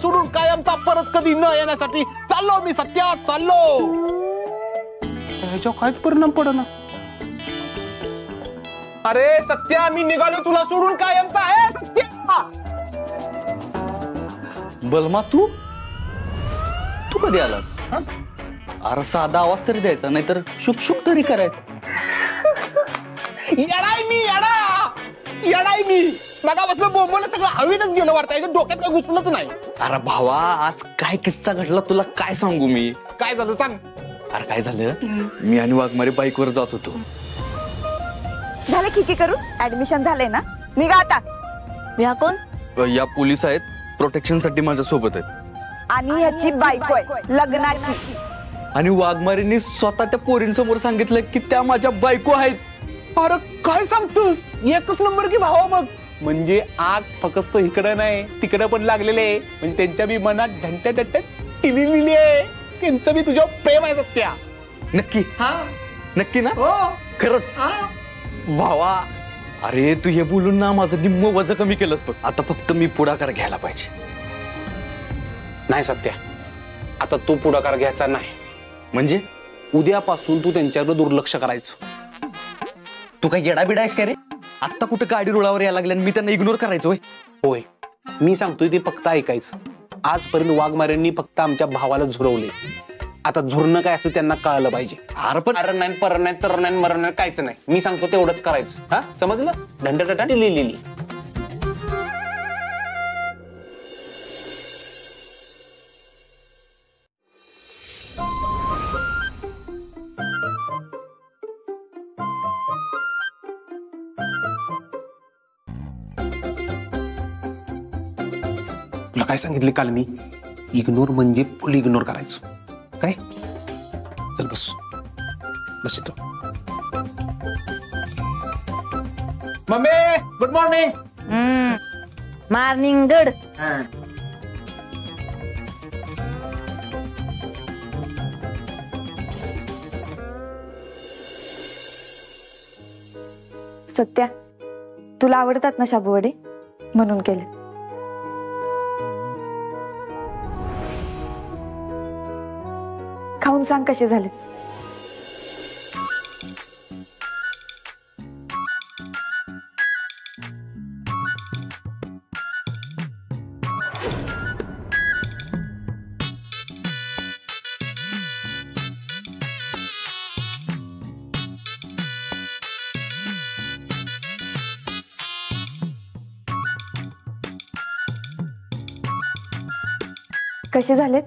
सोडून कायमचा परत कधी न येण्यासाठी चाललो मी सत्या, चाललो. ह्याच्यावर काहीच परिणाम पडना. अरे सत्या, मी निघालो तुला सोडून कायमचा आहे सत्या. बलमा तू तू कधी आलास? अरे साधा आवाज तरी द्यायचा, नाहीतर शुक शुक तरी करायचं. येडाय मी मगापासून बोंबलं सगळं हवेतच गेलं वाटतं, डोक्यात काही घुसलंच नाही. अरे भावा, आज काय किस्सा घडला तुला काय सांगू मी. काय झालं सांग. अरे काय झालं, मी आणि वाघमारे बाईकवर जात होतो. झालं किती करून ऍडमिशन झालंय ना, निघा आता. ह्या कोण? या पोलीस आहेत, प्रोटेक्शन साठी माझ्या सोबत आहेत. आणि ह्याची बायको आहे लग्नाची. आणि वाघमारेंनी स्वतः त्या पोरींसमोर सांगितलं की त्या माझ्या बायको आहेत. अरे काय सांगतोस, एकच नंबर की भावा. मग म्हणजे आग फक्त इकडं नाही तिकडं पण लागलेले आहे. म्हणजे त्यांच्या बी मनात ढंट्या ढंट्या टिली आहे. त्यांचं बी तुझ्यावर प्रेम आहे सत्या. नक्की? हा नक्की ना? हो खरंच भावा. अरे तू हे बोलून ना माझं निम्म वजन कमी केलंस बघ. आता फक्त मी पुढाकार घ्यायला पाहिजे. नाही सत्या, आता तू पुढाकार घ्यायचा नाही. म्हणजे उद्यापासून तू त्यांच्याकडे दुर्लक्ष करायचं. तू काय येडाबिडा आहेस का रे? आत्ता कुठं गाडी रुळावर यायला लागल्या मी त्यांना इग्नोर करायचो. होय, मी सांगतोय ते फक्त ऐकायचं. आजपर्यंत वाघमारेंनी फक्त आमच्या भावाला झुरवले. आता झुरणं काय असं त्यांना कळालं पाहिजे. अरे पण अरे नाही, पर नाही, तर नाही, मरण नाही, कायच नाही. मी सांगतो तेवढंच करायचं. हा समजलं? ढंडा लिहिलेली. तुला काय सांगितले काल मी? इग्नोर म्हणजे फुल इग्नोर करायचं. काय? चल बस बस इथं. Mummy good morning. Morning good. Satya, तुला आवडतात ना शाबूवडे, म्हणून केले. खाऊन सांग कसे झाले. कसे झालेत?